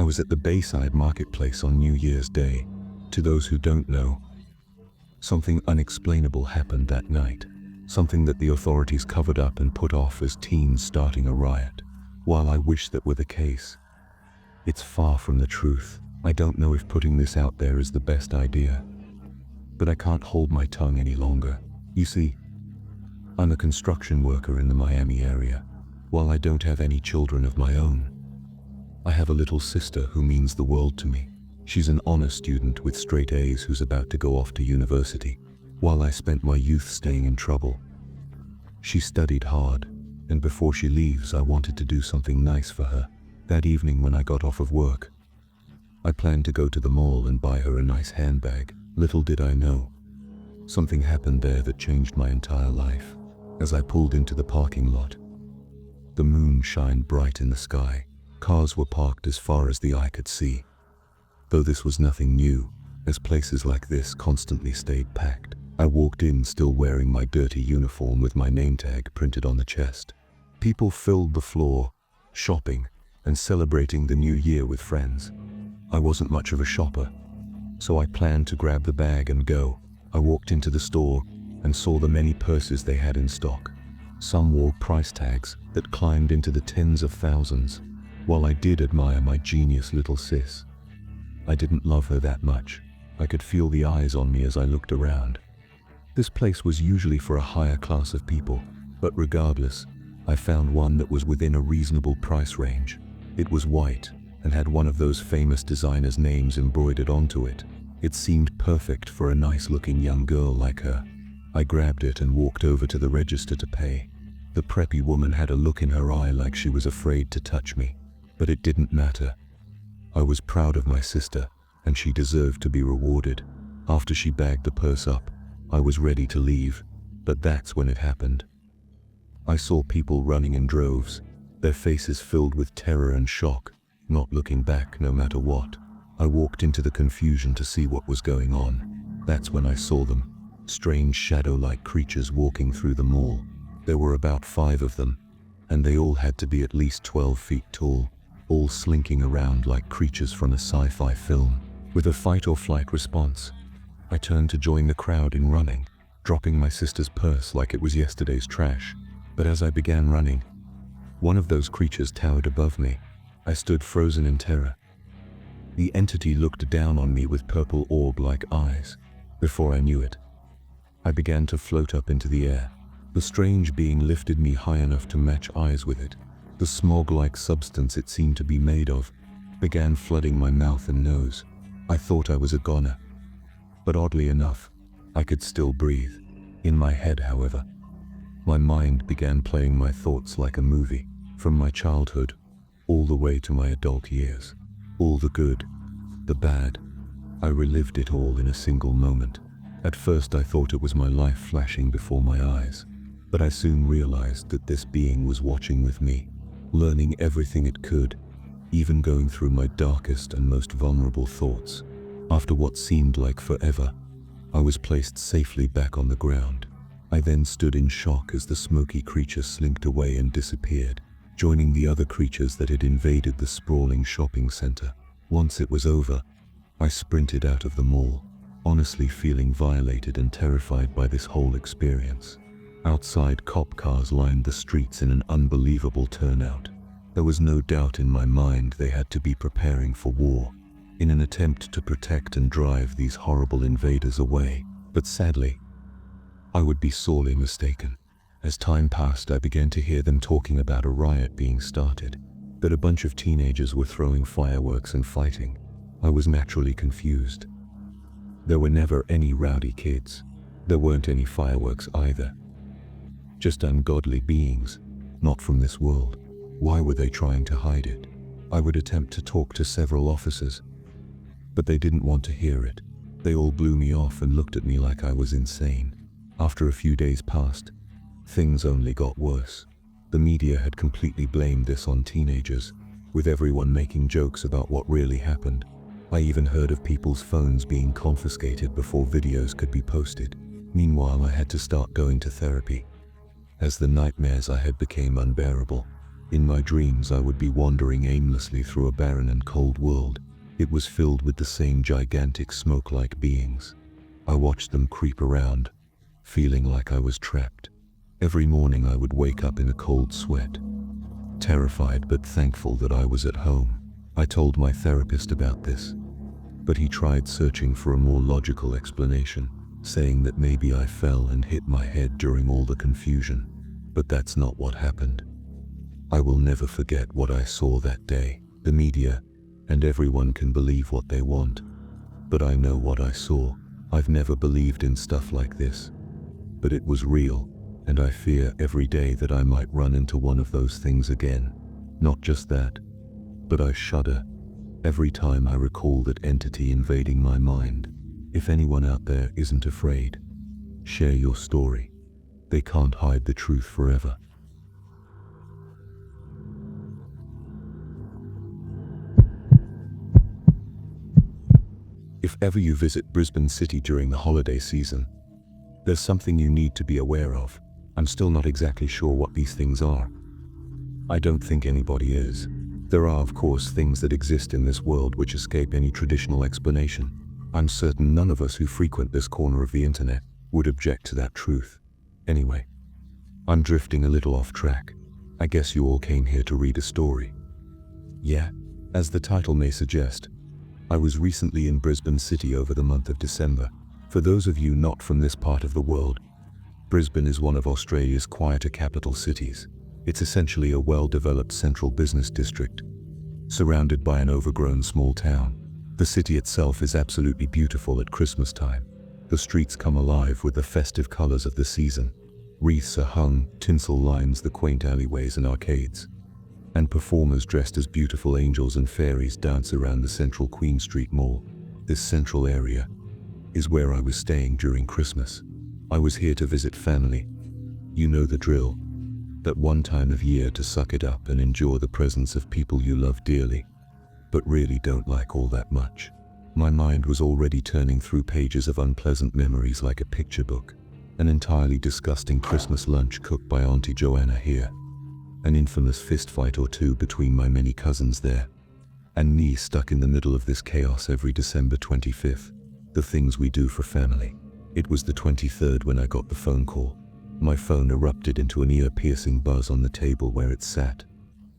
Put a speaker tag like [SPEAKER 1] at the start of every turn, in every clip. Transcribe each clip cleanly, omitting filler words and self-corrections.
[SPEAKER 1] was at the Bayside Marketplace on New Year's Day. To those who don't know, something unexplainable happened that night. Something that the authorities covered up and put off as teens starting a riot. While I wish that were the case, it's far from the truth. I don't know if putting this out there is the best idea, but I can't hold my tongue any longer. You see, I'm a construction worker in the Miami area. While I don't have any children of my own, I have a little sister who means the world to me. She's an honor student with straight A's who's about to go off to university. While I spent my youth staying in trouble, she studied hard, and before she leaves, I wanted to do something nice for her. That evening when I got off of work, I planned to go to the mall and buy her a nice handbag. Little did I know, something happened there that changed my entire life. As I pulled into the parking lot, the moon shined bright in the sky. Cars were parked as far as the eye could see. Though this was nothing new, as places like this constantly stayed packed. I walked in still wearing my dirty uniform with my name tag printed on the chest. People filled the floor, shopping and celebrating the new year with friends. I wasn't much of a shopper, so I planned to grab the bag and go. I walked into the store and saw the many purses they had in stock. Some wore price tags that climbed into the tens of thousands. While I did admire my genius little sis, I didn't love her that much. I could feel the eyes on me as I looked around. This place was usually for a higher class of people, but regardless, I found one that was within a reasonable price range. It was white and had one of those famous designers' names embroidered onto it. It seemed perfect for a nice-looking young girl like her. I grabbed it and walked over to the register to pay. The preppy woman had a look in her eye like she was afraid to touch me, but it didn't matter. I was proud of my sister, and she deserved to be rewarded. After she bagged the purse up, I was ready to leave, but that's when it happened. I saw people running in droves, their faces filled with terror and shock, not looking back no matter what. I walked into the confusion to see what was going on. That's when I saw them, strange shadow-like creatures walking through the mall. There were about 5 of them, and they all had to be at least 12 feet tall, all slinking around like creatures from a sci-fi film. With a fight-or-flight response, I turned to join the crowd in running, dropping my sister's purse like it was yesterday's trash. But as I began running, one of those creatures towered above me. I stood frozen in terror. The entity looked down on me with purple orb-like eyes. Before I knew it, I began to float up into the air. The strange being lifted me high enough to match eyes with it. The smog-like substance it seemed to be made of began flooding my mouth and nose. I thought I was a goner, but oddly enough, I could still breathe. In my head, however, my mind began playing my thoughts like a movie, from my childhood all the way to my adult years. All the good, the bad, I relived it all in a single moment. At first I thought it was my life flashing before my eyes, but I soon realized that this being was watching with me, learning everything it could, even going through my darkest and most vulnerable thoughts. After what seemed like forever, I was placed safely back on the ground. I then stood in shock as the smoky creature slinked away and disappeared, joining the other creatures that had invaded the sprawling shopping center. Once it was over, I sprinted out of the mall, honestly feeling violated and terrified by this whole experience. Outside, cop cars lined the streets in an unbelievable turnout. There was no doubt in my mind they had to be preparing for war, in an attempt to protect and drive these horrible invaders away. But sadly, I would be sorely mistaken. As time passed, I began to hear them talking about a riot being started, that a bunch of teenagers were throwing fireworks and fighting. I was naturally confused. There were never any rowdy kids. There weren't any fireworks either. Just ungodly beings, not from this world. Why were they trying to hide it? I would attempt to talk to several officers, but they didn't want to hear it. They all blew me off and looked at me like I was insane. After a few days passed, things only got worse. The media had completely blamed this on teenagers, with everyone making jokes about what really happened. I even heard of people's phones being confiscated before videos could be posted. Meanwhile, I had to start going to therapy, as the nightmares I had became unbearable. In my dreams, I would be wandering aimlessly through a barren and cold world. It was filled with the same gigantic smoke-like beings. I watched them creep around, feeling like I was trapped. Every morning I would wake up in a cold sweat, terrified but thankful that I was at home. I told my therapist about this, but he tried searching for a more logical explanation, saying that maybe I fell and hit my head during all the confusion. But that's not what happened. I will never forget what I saw that day. The media and everyone can believe what they want, but I know what I saw. I've never believed in stuff like this, but it was real, and I fear every day that I might run into one of those things again. Not just that, but I shudder every time I recall that entity invading my mind. If anyone out there isn't afraid, share your story. They can't hide the truth forever. If ever you visit Brisbane City during the holiday season, there's something you need to be aware of. I'm still not exactly sure what these things are. I don't think anybody is. There are, of course, things that exist in this world which escape any traditional explanation. I'm certain none of us who frequent this corner of the internet would object to that truth. Anyway, I'm drifting a little off track. I guess you all came here to read a story. Yeah, as the title may suggest, I was recently in Brisbane City over the month of December. For those of you not from this part of the world, Brisbane is one of Australia's quieter capital cities. It's essentially a well-developed central business district, surrounded by an overgrown small town. The city itself is absolutely beautiful at Christmas time. The streets come alive with the festive colors of the season. Wreaths are hung, tinsel lines the quaint alleyways and arcades, and performers dressed as beautiful angels and fairies dance around the central Queen Street Mall. This central area is where I was staying during Christmas. I was here to visit family. You know the drill. That one time of year to suck it up and endure the presence of people you love dearly, but really don't like all that much. My mind was already turning through pages of unpleasant memories like a picture book. An entirely disgusting Christmas lunch cooked by Auntie Joanna here, an infamous fistfight or two between my many cousins there, and me stuck in the middle of this chaos every December 25th. The things we do for family. It was the 23rd when I got the phone call. My phone erupted into an ear-piercing buzz on the table where it sat,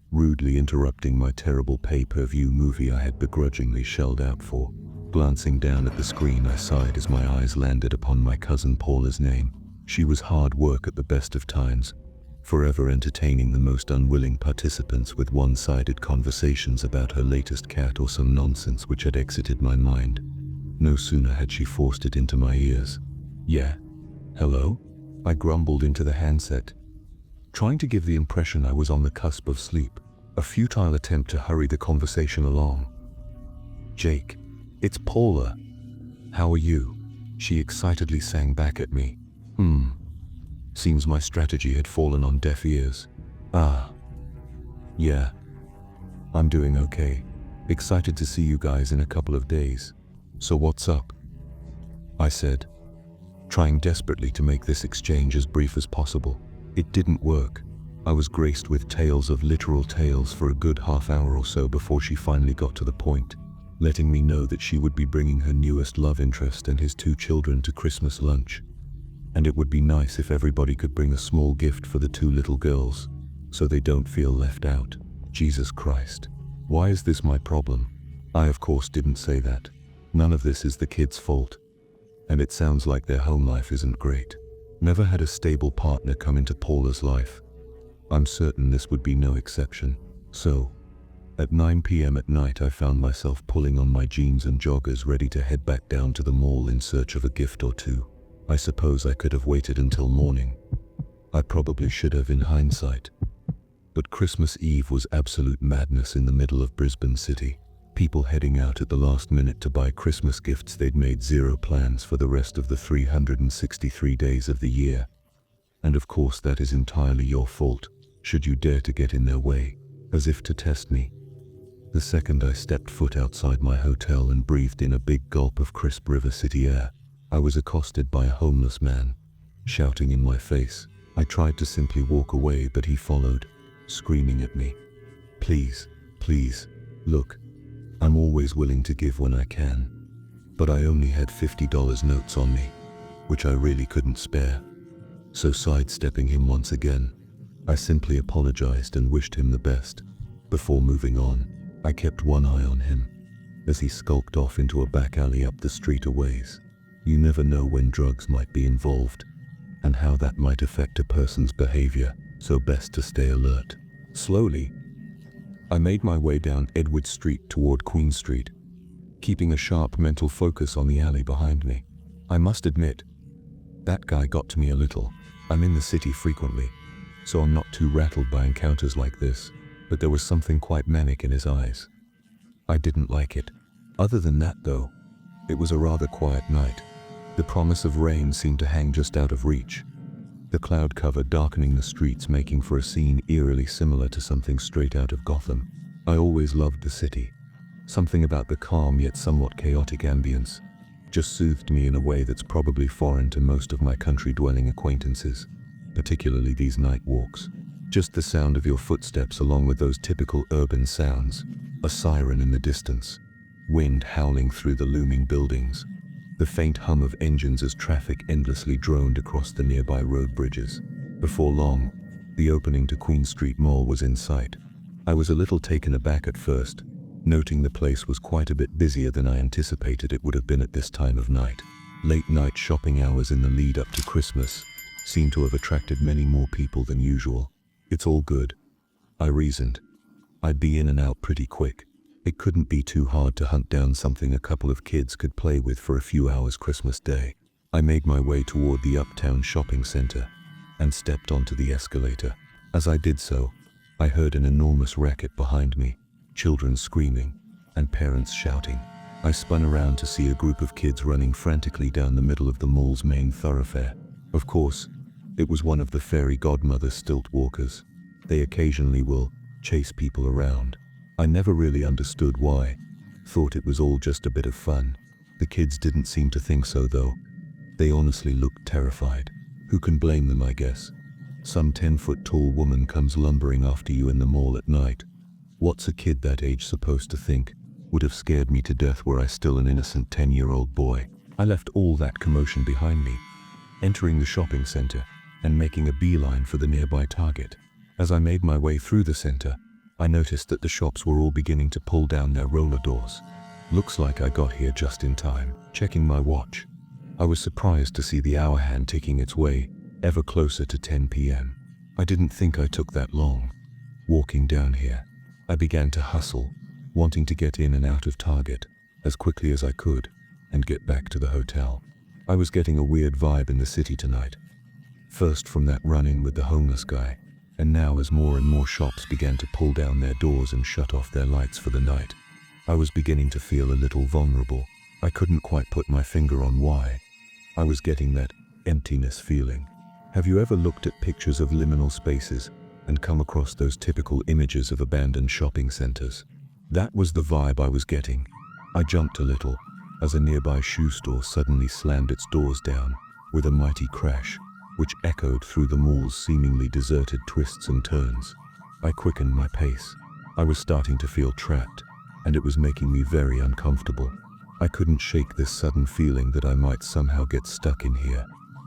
[SPEAKER 1] rudely interrupting my terrible pay-per-view movie I had begrudgingly shelled out for. Glancing down at the screen, I sighed as my eyes landed upon my cousin Paula's name. She was hard work at the best of times, forever entertaining the most unwilling participants with one-sided conversations about her latest cat or some nonsense which had exited my mind. No sooner had she forced it into my ears. Yeah? Hello? I grumbled into the handset, trying to give the impression I was on the cusp of sleep, a futile attempt to hurry the conversation along. Jake, it's Paula. How are you? She excitedly sang back at me. Seems my strategy had fallen on deaf ears. Yeah. I'm doing okay. Excited to see you guys in a couple of days. So what's up? I said, trying desperately to make this exchange as brief as possible. It didn't work. I was graced with tales of literal tales for a good half hour or so before she finally got to the point, letting me know that she would be bringing her newest love interest and his 2 children to Christmas lunch. And it would be nice if everybody could bring a small gift for the 2 little girls, so they don't feel left out. Jesus Christ. Why is this my problem? I of course didn't say that. None of this is the kids' fault. And it sounds like their home life isn't great. Never had a stable partner come into Paula's life. I'm certain this would be no exception. So, at 9 p.m. at night I found myself pulling on my jeans and joggers ready to head back down to the mall in search of a gift or 2. I suppose I could have waited until morning. I probably should have in hindsight. But Christmas Eve was absolute madness in the middle of Brisbane City. People heading out at the last minute to buy Christmas gifts they'd made zero plans for the rest of the 363 days of the year. And of course that is entirely your fault, should you dare to get in their way, as if to test me. The second I stepped foot outside my hotel and breathed in a big gulp of crisp River City air, I was accosted by a homeless man, shouting in my face. I tried to simply walk away, but he followed, screaming at me. Please, please, look, I'm always willing to give when I can, but I only had $50 notes on me, which I really couldn't spare. So sidestepping him once again, I simply apologized and wished him the best. Before moving on, I kept one eye on him as he skulked off into a back alley up the street a ways. You never know when drugs might be involved and how that might affect a person's behavior, so best to stay alert. Slowly, I made my way down Edward Street toward Queen Street, keeping a sharp mental focus on the alley behind me. I must admit, that guy got to me a little. I'm in the city frequently, so I'm not too rattled by encounters like this, but there was something quite manic in his eyes. I didn't like it. Other than that though, it was a rather quiet night. The promise of rain seemed to hang just out of reach, the cloud cover darkening the streets, making for a scene eerily similar to something straight out of Gotham. I always loved the city. Something about the calm yet somewhat chaotic ambience just soothed me in a way that's probably foreign to most of my country-dwelling acquaintances, particularly these night walks. Just the sound of your footsteps along with those typical urban sounds, a siren in the distance, wind howling through the looming buildings, the faint hum of engines as traffic endlessly droned across the nearby road bridges. Before long, the opening to Queen Street Mall was in sight. I was a little taken aback at first, noting the place was quite a bit busier than I anticipated it would have been at this time of night. Late night shopping hours in the lead up to Christmas seemed to have attracted many more people than usual. It's all good, I reasoned. I'd be in and out pretty quick. It couldn't be too hard to hunt down something a couple of kids could play with for a few hours Christmas Day. I made my way toward the uptown shopping center and stepped onto the escalator. As I did so, I heard an enormous racket behind me, children screaming and parents shouting. I spun around to see a group of kids running frantically down the middle of the mall's main thoroughfare. Of course, it was one of the fairy godmother stilt walkers. They occasionally will chase people around. I never really understood why. Thought it was all just a bit of fun. The kids didn't seem to think so though. They honestly looked terrified. Who can blame them, I guess? Some 10-foot-tall woman comes lumbering after you in the mall at night. What's a kid that age supposed to think? Would have scared me to death were I still an innocent 10-year-old boy. I left all that commotion behind me, entering the shopping center and making a beeline for the nearby Target. As I made my way through the center, I noticed that the shops were all beginning to pull down their roller doors. Looks like I got here just in time. Checking my watch, I was surprised to see the hour hand ticking its way ever closer to 10 p.m. I didn't think I took that long. Walking down here, I began to hustle, wanting to get in and out of Target as quickly as I could and get back to the hotel. I was getting a weird vibe in the city tonight. First from that run-in with the homeless guy, and now as more and more shops began to pull down their doors and shut off their lights for the night. I was beginning to feel a little vulnerable. I couldn't quite put my finger on why. I was getting that emptiness feeling. Have you ever looked at pictures of liminal spaces and come across those typical images of abandoned shopping centers? That was the vibe I was getting. I jumped a little as a nearby shoe store suddenly slammed its doors down with a mighty crash, which echoed through the mall's seemingly deserted twists and turns. I quickened my pace. I was starting to feel trapped, and it was making me very uncomfortable. I couldn't shake this sudden feeling that I might somehow get stuck in here.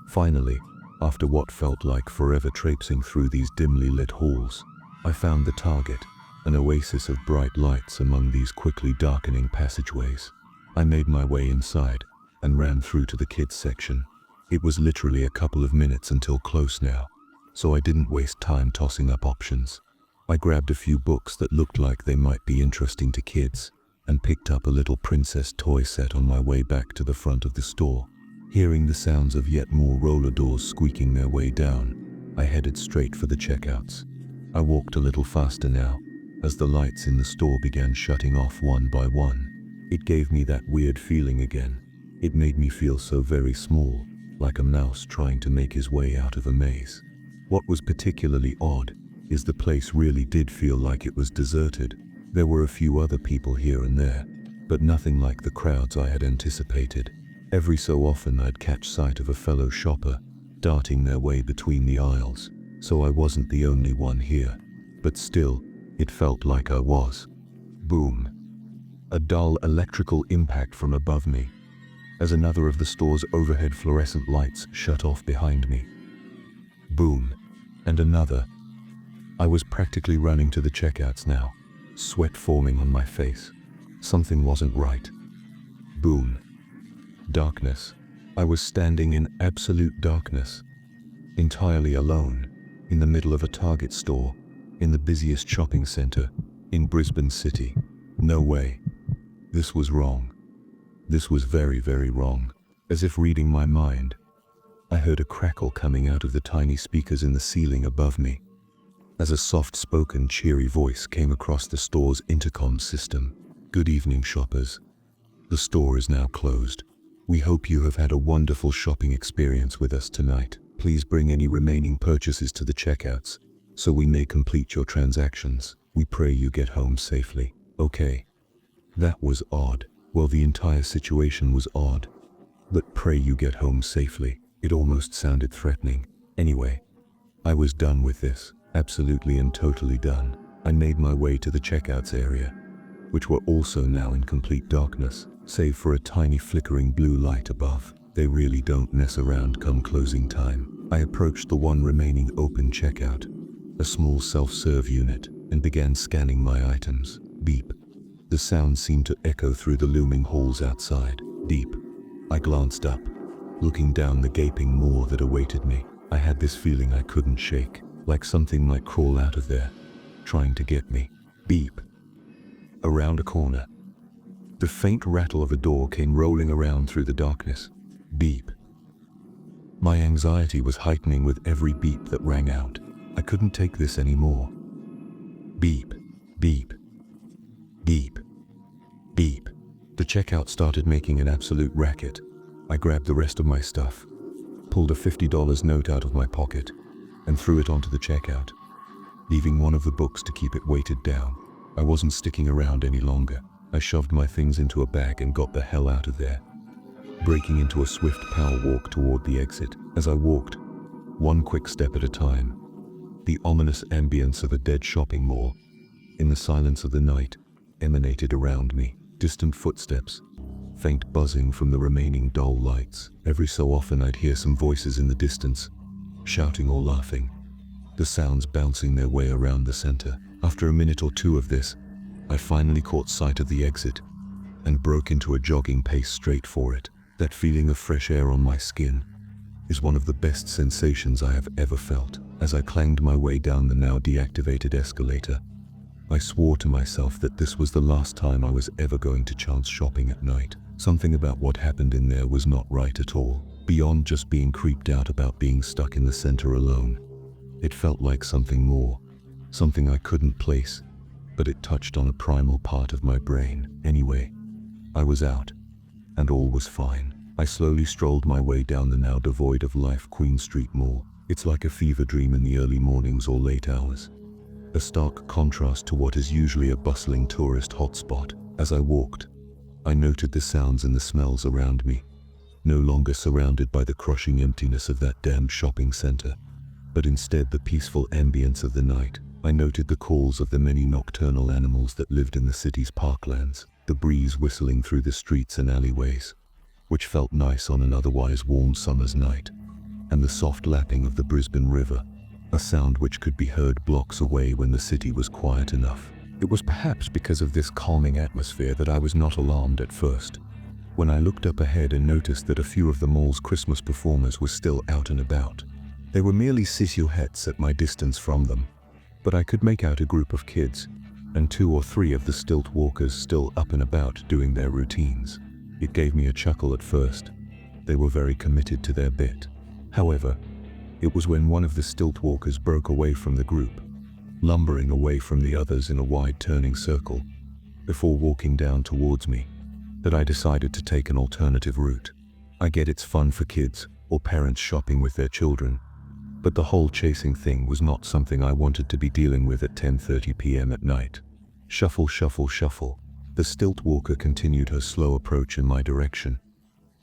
[SPEAKER 1] Finally, after what felt like forever traipsing through these dimly lit halls, I found the Target, an oasis of bright lights among these quickly darkening passageways. I made my way inside and ran through to the kids section. It was literally a couple of minutes until close now, so I didn't waste time tossing up options. I grabbed a few books that looked like they might be interesting to kids and picked up a little princess toy set on my way back to the front of the store. Hearing the sounds of yet more roller doors squeaking their way down, I headed straight for the checkouts. I walked a little faster now, as the lights in the store began shutting off one by one. It gave me that weird feeling again. It made me feel so very small, like a mouse trying to make his way out of a maze. What was particularly odd is the place really did feel like it was deserted. There were a few other people here and there, but nothing like the crowds I had anticipated. Every so often I'd catch sight of a fellow shopper darting their way between the aisles, so I wasn't the only one here. but still, it felt like I was. Boom. A dull electrical impact from above me, as another of the store's overhead fluorescent lights shut off behind me. Boom. And another. I was practically running to the checkouts now, sweat forming on my face. Something wasn't right. Boom. Darkness. I was standing in absolute darkness, entirely alone, in the middle of a Target store, in the busiest shopping center, in Brisbane City. No way. This was wrong. This was very, very wrong. As if reading my mind, I heard a crackle coming out of the tiny speakers in the ceiling above me, as a soft-spoken, cheery voice came across the store's intercom system. Good evening, shoppers. The store is now closed. We hope you have had a wonderful shopping experience with us tonight. Please bring any remaining purchases to the checkouts, so we may complete your transactions. We pray you get home safely. Okay. That was odd. Well, the entire situation was odd. But pray you get home safely. It almost sounded threatening. Anyway, I was done with this. Absolutely and totally done. I made my way to the checkouts area, which were also now in complete darkness, save for a tiny flickering blue light above. They really don't mess around come closing time. I approached the one remaining open checkout, a small self-serve unit, and began scanning my items. Beep. The sound seemed to echo through the looming halls outside. Deep. I glanced up, looking down the gaping maw that awaited me. I had this feeling I couldn't shake, like something might crawl out of there, trying to get me. Beep. Around a corner. The faint rattle of a door came rolling around through the darkness. Beep. My anxiety was heightening with every beep that rang out. I couldn't take this anymore. Beep. Beep. Beep. Beep. The checkout started making an absolute racket. I grabbed the rest of my stuff, pulled a $50 note out of my pocket, and threw it onto the checkout, leaving one of the books to keep it weighted down. I wasn't sticking around any longer. I shoved my things into a bag and got the hell out of there, breaking into a swift power walk toward the exit. As I walked, one quick step at a time, the ominous ambience of a dead shopping mall, in the silence of the night, emanated around me. Distant footsteps, faint buzzing from the remaining dull lights. Every so often I'd hear some voices in the distance, shouting or laughing, the sounds bouncing their way around the center. After a minute or two of this, I finally caught sight of the exit and broke into a jogging pace straight for it. That feeling of fresh air on my skin is one of the best sensations I have ever felt. As I clanged my way down the now deactivated escalator, I swore to myself that this was the last time I was ever going to chance shopping at night. Something about what happened in there was not right at all. Beyond just being creeped out about being stuck in the center alone, it felt like something more, something I couldn't place, but it touched on a primal part of my brain. Anyway, I was out, and all was fine. I slowly strolled my way down the now devoid of life Queen Street Mall. It's like a fever dream in the early mornings or late hours, a stark contrast to what is usually a bustling tourist hotspot. As I walked, I noted the sounds and the smells around me, no longer surrounded by the crushing emptiness of that damned shopping center, but instead the peaceful ambience of the night. I noted the calls of the many nocturnal animals that lived in the city's parklands, the breeze whistling through the streets and alleyways, which felt nice on an otherwise warm summer's night, and the soft lapping of the Brisbane River, a sound which could be heard blocks away when the city was quiet enough. It was perhaps because of this calming atmosphere that I was not alarmed at first, when I looked up ahead and noticed that a few of the mall's Christmas performers were still out and about. They were merely silhouettes at my distance from them, but I could make out a group of kids, and 2 or 3 of the stilt walkers still up and about doing their routines. It gave me a chuckle at first. They were very committed to their bit. However, it was when one of the stilt walkers broke away from the group, lumbering away from the others in a wide turning circle, before walking down towards me, that I decided to take an alternative route. I get it's fun for kids or parents shopping with their children, but the whole chasing thing was not something I wanted to be dealing with at 10:30 p.m. at night. Shuffle, shuffle, shuffle. The stilt walker continued her slow approach in my direction.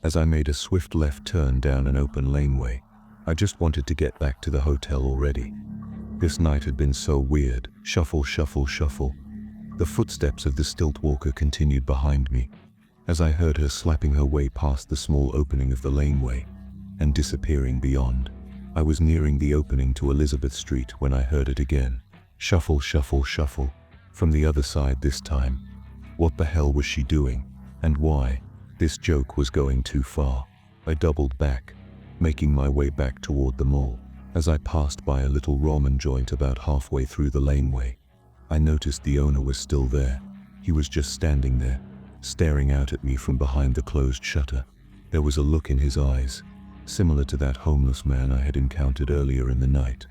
[SPEAKER 1] As I made a swift left turn down an open laneway, I just wanted to get back to the hotel already. This night had been so weird. Shuffle, shuffle, shuffle. The footsteps of the stilt walker continued behind me, as I heard her slapping her way past the small opening of the laneway and disappearing beyond. I was nearing the opening to Elizabeth Street when I heard it again. Shuffle, shuffle, shuffle. From the other side this time. What the hell was she doing? And why? This joke was going too far. I doubled back, making my way back toward the mall. As I passed by a little ramen joint about halfway through the laneway, I noticed the owner was still there. He was just standing there, staring out at me from behind the closed shutter. There was a look in his eyes, similar to that homeless man I had encountered earlier in the night.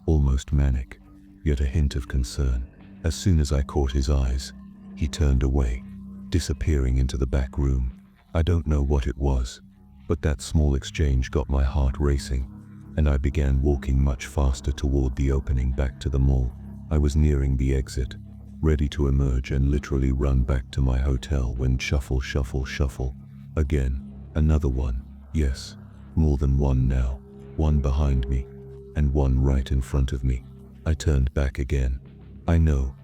[SPEAKER 1] Almost manic, yet a hint of concern. As soon as I caught his eyes, he turned away, disappearing into the back room. I don't know what it was, but that small exchange got my heart racing, and I began walking much faster toward the opening back to the mall. I was nearing the exit, ready to emerge and literally run back to my hotel when shuffle, shuffle, shuffle. Again, another one. Yes, more than one now. One behind me, and one right in front of me. I turned back again. I know,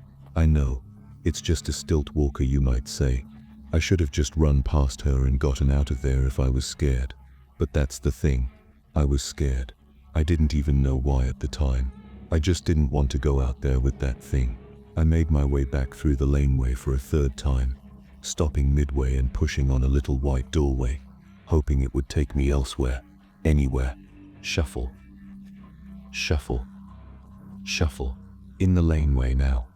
[SPEAKER 1] it's just a stilt walker, you might say. I should have just run past her and gotten out of there if I was scared. But that's the thing. I was scared. I didn't even know why at the time. I just didn't want to go out there with that thing. I made my way back through the laneway for a third time, stopping midway and pushing on a little white doorway, hoping it would take me elsewhere, anywhere. Shuffle. Shuffle. Shuffle. In the laneway now.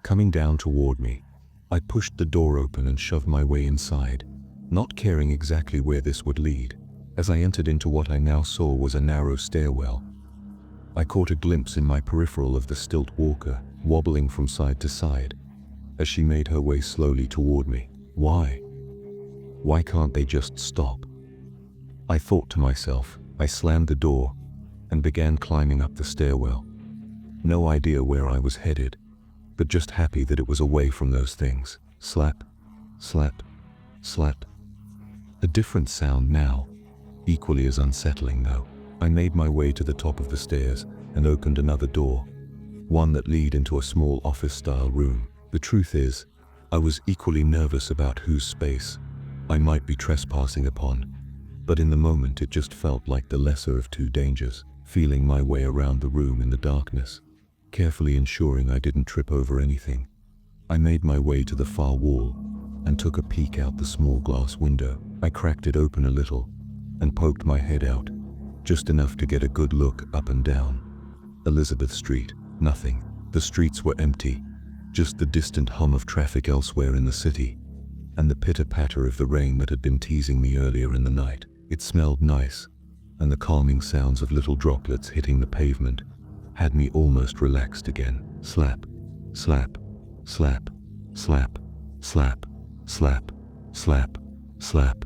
[SPEAKER 1] Coming down toward me, I pushed the door open and shoved my way inside, not caring exactly where this would lead. As I entered into what I now saw was a narrow stairwell, I caught a glimpse in my peripheral of the stilt walker, wobbling from side to side, as she made her way slowly toward me. Why? Why can't they just stop? I thought to myself. I slammed the door and began climbing up the stairwell. No idea where I was headed, but just happy that it was away from those things. Slap, slap, slap. A different sound now, equally as unsettling though. I made my way to the top of the stairs and opened another door, one that led into a small office-style room. The truth is, I was equally nervous about whose space I might be trespassing upon, but in the moment it just felt like the lesser of two dangers. Feeling my way around the room in the darkness, carefully ensuring I didn't trip over anything, I made my way to the far wall and took a peek out the small glass window. I cracked it open a little and poked my head out, just enough to get a good look up and down. Elizabeth Street, nothing. The streets were empty, just the distant hum of traffic elsewhere in the city, and the pitter-patter of the rain that had been teasing me earlier in the night. It smelled nice, and the calming sounds of little droplets hitting the pavement had me almost relaxed again. Slap, slap, slap, slap, slap, slap, slap, slap,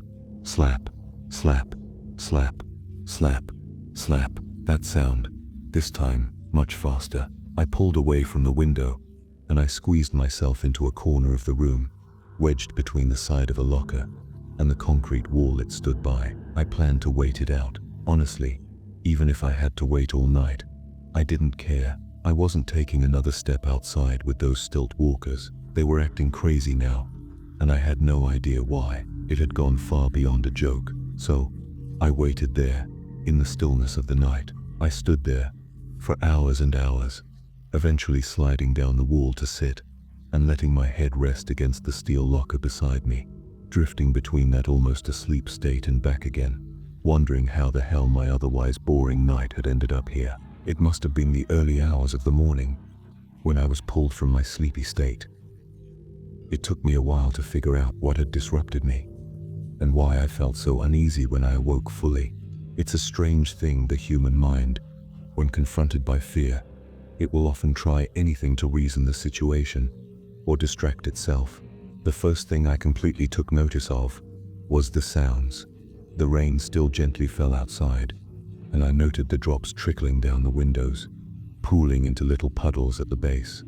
[SPEAKER 1] slap, slap, slap, slap, slap. That sound, this time much faster. I pulled away from the window and I squeezed myself into a corner of the room, wedged between the side of a locker and the concrete wall it stood by. I planned to wait it out. Honestly, even if I had to wait all night, I didn't care. I wasn't taking another step outside with those stilt walkers. They were acting crazy now, and I had no idea why. It had gone far beyond a joke. So, I waited there, in the stillness of the night. I stood there, for hours and hours, eventually sliding down the wall to sit, and letting my head rest against the steel locker beside me, drifting between that almost asleep state and back again, wondering how the hell my otherwise boring night had ended up here. It must have been the early hours of the morning, when I was pulled from my sleepy state. It took me a while to figure out what had disrupted me, and why I felt so uneasy when I awoke fully. It's a strange thing, the human mind. When confronted by fear, it will often try anything to reason the situation, or distract itself. The first thing I completely took notice of was the sounds. The rain still gently fell outside, and I noted the drops trickling down the windows, pooling into little puddles at the base.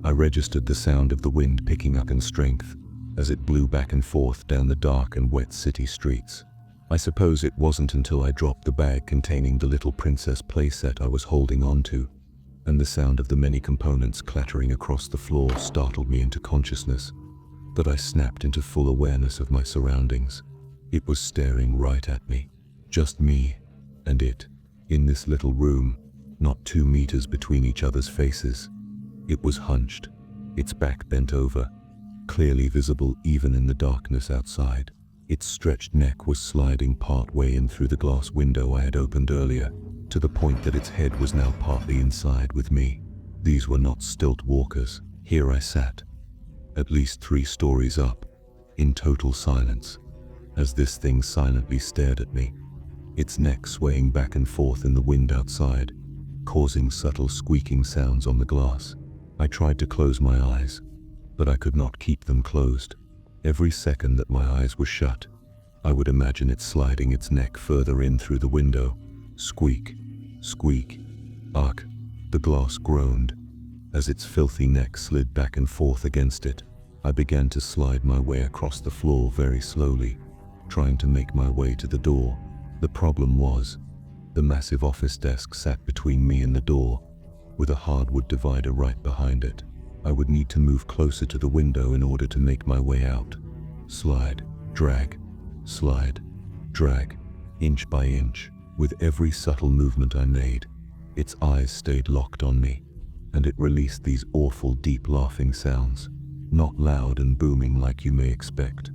[SPEAKER 1] I registered the sound of the wind picking up in strength as it blew back and forth down the dark and wet city streets. I suppose it wasn't until I dropped the bag containing the little princess playset I was holding on to and the sound of the many components clattering across the floor startled me into consciousness, that I snapped into full awareness of my surroundings. It was staring right at me. Just me and it, in this little room, not 2 meters between each other's faces. It was hunched, its back bent over, clearly visible even in the darkness outside. Its stretched neck was sliding part way in through the glass window I had opened earlier, to the point that its head was now partly inside with me. These were not stilt walkers. Here I sat, at least 3 stories up, in total silence, as this thing silently stared at me, its neck swaying back and forth in the wind outside, causing subtle squeaking sounds on the glass. I tried to close my eyes, but I could not keep them closed. Every second that my eyes were shut, I would imagine it sliding its neck further in through the window. Squeak, squeak, arc. The glass groaned. As its filthy neck slid back and forth against it, I began to slide my way across the floor very slowly, trying to make my way to the door. The problem was, the massive office desk sat between me and the door, with a hardwood divider right behind it. I would need to move closer to the window in order to make my way out. Slide, drag, slide, drag, inch by inch. With every subtle movement I made, its eyes stayed locked on me, and it released these awful deep laughing sounds, not loud and booming like you may expect,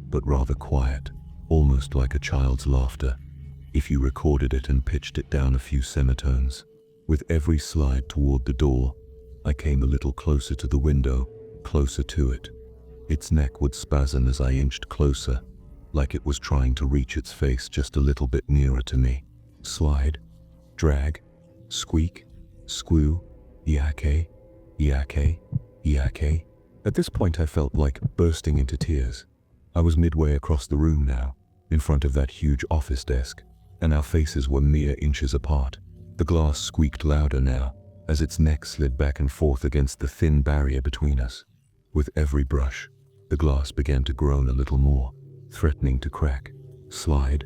[SPEAKER 1] but rather quiet, almost like a child's laughter, if you recorded it and pitched it down a few semitones. With every slide toward the door, I came a little closer to the window, closer to it. Its neck would spasm as I inched closer, like it was trying to reach its face just a little bit nearer to me. Slide, drag, squeak, squew, yake, yake, yake. At this point I felt like bursting into tears. I was midway across the room now, in front of that huge office desk, and our faces were mere inches apart. The glass squeaked louder now, as its neck slid back and forth against the thin barrier between us. With every brush, the glass began to groan a little more, threatening to crack. Slide,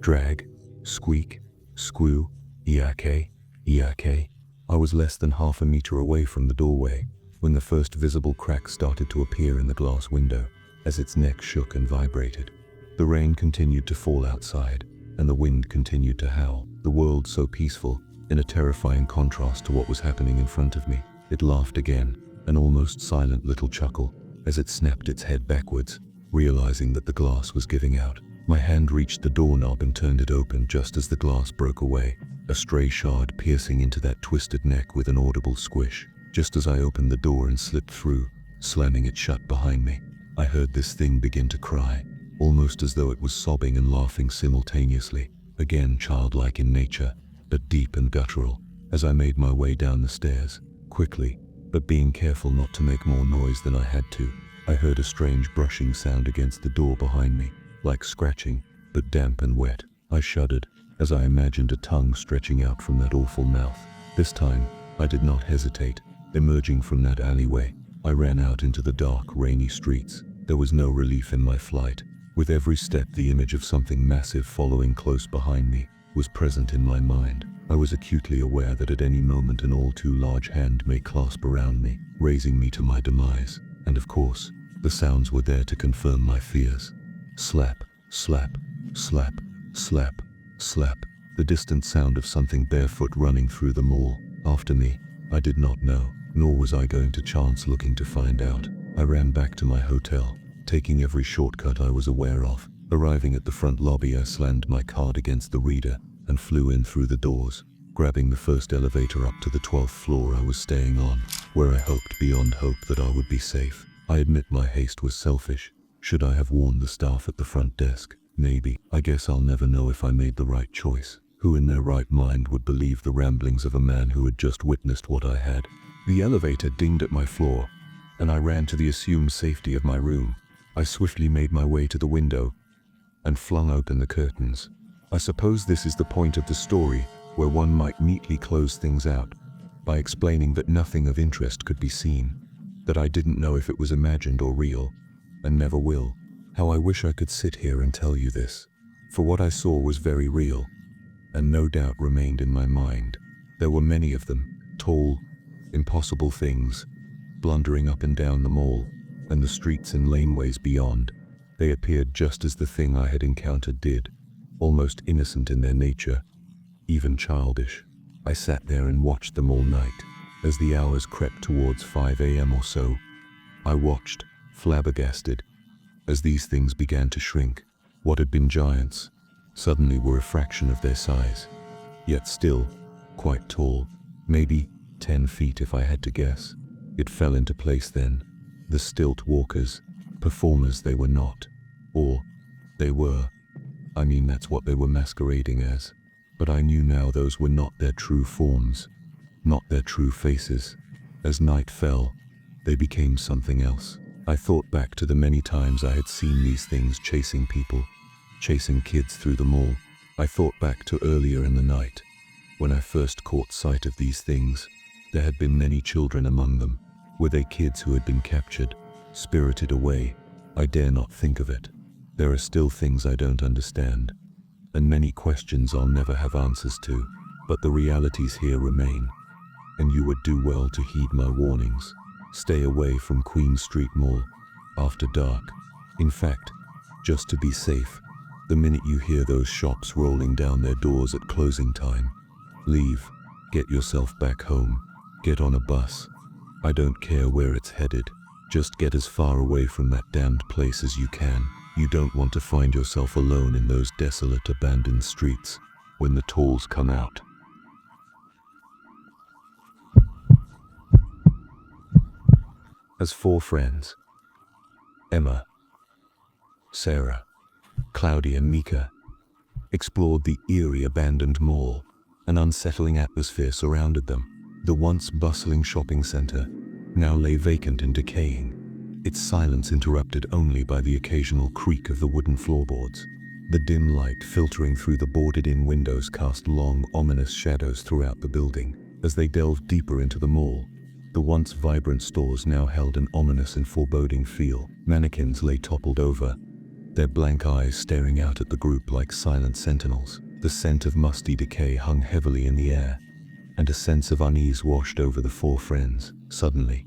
[SPEAKER 1] drag, squeak, squew, yake, yake. I was less than half a meter away from the doorway when the first visible crack started to appear in the glass window, as its neck shook and vibrated. The rain continued to fall outside, and the wind continued to howl. The world so peaceful, in a terrifying contrast to what was happening in front of me. It laughed again, an almost silent little chuckle, as it snapped its head backwards, realizing that the glass was giving out. My hand reached the doorknob and turned it open just as the glass broke away, a stray shard piercing into that twisted neck with an audible squish. Just as I opened the door and slipped through, slamming it shut behind me, I heard this thing begin to cry, almost as though it was sobbing and laughing simultaneously, again childlike in nature, but deep and guttural. As I made my way down the stairs, quickly, but being careful not to make more noise than I had to, I heard a strange brushing sound against the door behind me, like scratching, but damp and wet. I shuddered, as I imagined a tongue stretching out from that awful mouth. This time, I did not hesitate. Emerging from that alleyway, I ran out into the dark, rainy streets. There was no relief in my flight. With every step, the image of something massive following close behind me was present in my mind. I was acutely aware that at any moment an all too large hand may clasp around me, raising me to my demise. And of course, the sounds were there to confirm my fears. Slap, slap, slap, slap, slap. The distant sound of something barefoot running through the mall. After me, I did not know, nor was I going to chance looking to find out. I ran back to my hotel, taking every shortcut I was aware of. Arriving at the front lobby, I slammed my card against the reader and flew in through the doors, grabbing the first elevator up to the 12th floor I was staying on, where I hoped beyond hope that I would be safe. I admit my haste was selfish. Should I have warned the staff at the front desk? Maybe. I guess I'll never know if I made the right choice. Who in their right mind would believe the ramblings of a man who had just witnessed what I had? The elevator dinged at my floor, and I ran to the assumed safety of my room. I swiftly made my way to the window and flung open the curtains. I suppose this is the point of the story, where one might neatly close things out by explaining that nothing of interest could be seen, that I didn't know if it was imagined or real, and never will. How I wish I could sit here and tell you this, for what I saw was very real, and no doubt remained in my mind. There were many of them, Tall, impossible things, blundering up and down the mall, and the streets and laneways beyond. They appeared just as the thing I had encountered did, almost innocent in their nature, even childish. I sat there and watched them all night. As the hours crept towards 5 a.m. or so, I watched, flabbergasted, as these things began to shrink. What had been giants suddenly were a fraction of their size, yet still quite tall, maybe 10 feet if I had to guess. It fell into place then. The stilt walkers, performers they were not. Or they were. I mean, that's what they were masquerading as. But I knew now those were not their true forms, not their true faces. As night fell, they became something else. I thought back to the many times I had seen these things chasing people, chasing kids through the mall. I thought back to earlier in the night, when I first caught sight of these things. There had been many children among them. Were they kids who had been captured, spirited away? I dare not think of it. There are still things I don't understand, and many questions I'll never have answers to. But the realities here remain, and you would do well to heed my warnings. Stay away from Queen Street Mall after dark. In fact, just to be safe, the minute you hear those shops rolling down their doors at closing time, leave. Get yourself back home. Get on a bus. I don't care where it's headed. Just get as far away from that damned place as you can. You don't want to find yourself alone in those desolate, abandoned streets when the tolls come out. As 4 friends, Emma, Sarah, Cloudy and Mika, explored the eerie abandoned mall, an unsettling atmosphere surrounded them. The once bustling shopping center now lay vacant and decaying, its silence interrupted only by the occasional creak of the wooden floorboards. The dim light filtering through the boarded-in windows cast long, ominous shadows throughout the building. As they delved deeper into the mall, the once vibrant stores now held an ominous and foreboding feel. Mannequins lay toppled over, their blank eyes staring out at the group like silent sentinels. The scent of musty decay hung heavily in the air, and a sense of unease washed over the 4 friends. Suddenly,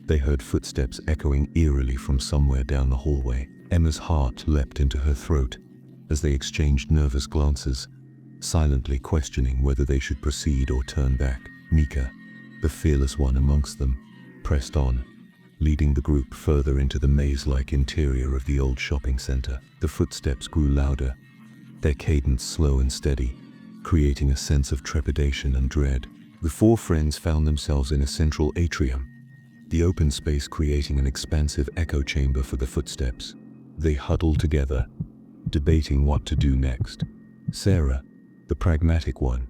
[SPEAKER 1] they heard footsteps echoing eerily from somewhere down the hallway. Emma's heart leapt into her throat as they exchanged nervous glances, silently questioning whether they should proceed or turn back. Mika, the fearless one amongst them, pressed on, leading the group further into the maze-like interior of the old shopping center. The footsteps grew louder, their cadence slow and steady, creating a sense of trepidation and dread. The 4 friends found themselves in a central atrium, the open space creating an expansive echo chamber for the footsteps. They huddled together, debating what to do next. Sarah, the pragmatic one,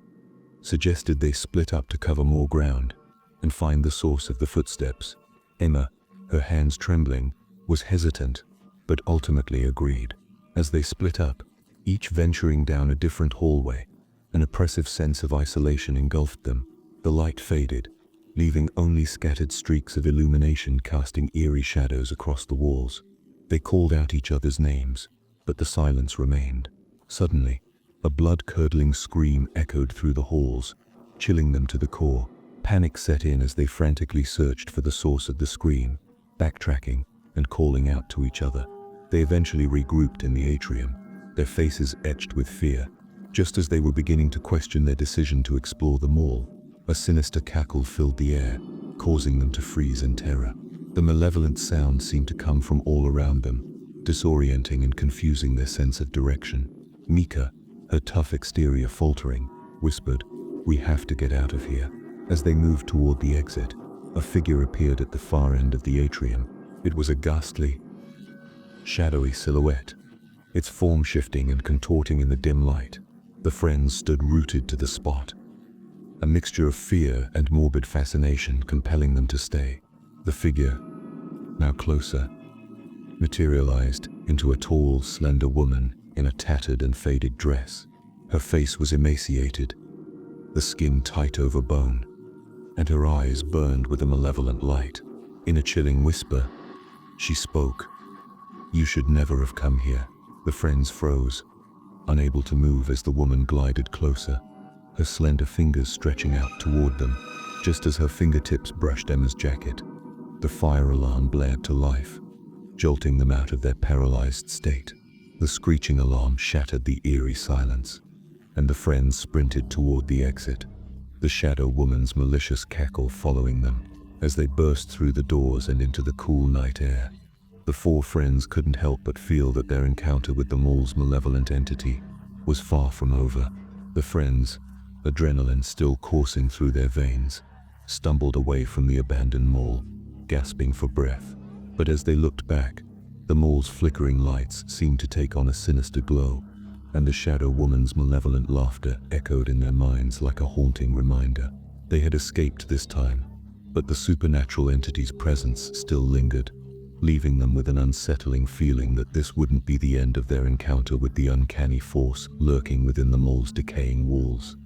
[SPEAKER 1] suggested they split up to cover more ground and find the source of the footsteps. Emma, her hands trembling, was hesitant, but ultimately agreed. As they split up, each venturing down a different hallway, an oppressive sense of isolation engulfed them. The light faded, leaving only scattered streaks of illumination casting eerie shadows across the walls. They called out each other's names, but the silence remained. Suddenly, a blood-curdling scream echoed through the halls, chilling them to the core. Panic set in as they frantically searched for the source of the scream, backtracking and calling out to each other. They eventually regrouped in the atrium, their faces etched with fear. Just as they were beginning to question their decision to explore the mall, a sinister cackle filled the air, causing them to freeze in terror. The malevolent sound seemed to come from all around them, disorienting and confusing their sense of direction. Mika, her tough exterior faltering, whispered, "We have to get out of here." As they moved toward the exit, a figure appeared at the far end of the atrium. It was a ghastly, shadowy silhouette, its form shifting and contorting in the dim light. The friends stood rooted to the spot, a mixture of fear and morbid fascination compelling them to stay. The figure, now closer, materialized into a tall, slender woman in a tattered and faded dress. Her face was emaciated, the skin tight over bone, and her eyes burned with a malevolent light. In a chilling whisper, she spoke, "You should never have come here." The friends froze, unable to move as the woman glided closer, her slender fingers stretching out toward them. Just as her fingertips brushed Emma's jacket, the fire alarm blared to life, jolting them out of their paralyzed state. The screeching alarm shattered the eerie silence, and the friends sprinted toward the exit, the shadow woman's malicious cackle following them as they burst through the doors and into the cool night air. The four friends couldn't help but feel that their encounter with the mall's malevolent entity was far from over. The friends, adrenaline still coursing through their veins, stumbled away from the abandoned mall, gasping for breath. But as they looked back, the mall's flickering lights seemed to take on a sinister glow, and the shadow woman's malevolent laughter echoed in their minds like a haunting reminder. They had escaped this time, but the supernatural entity's presence still lingered, leaving them with an unsettling feeling that this wouldn't be the end of their encounter with the uncanny force lurking within the mall's decaying walls.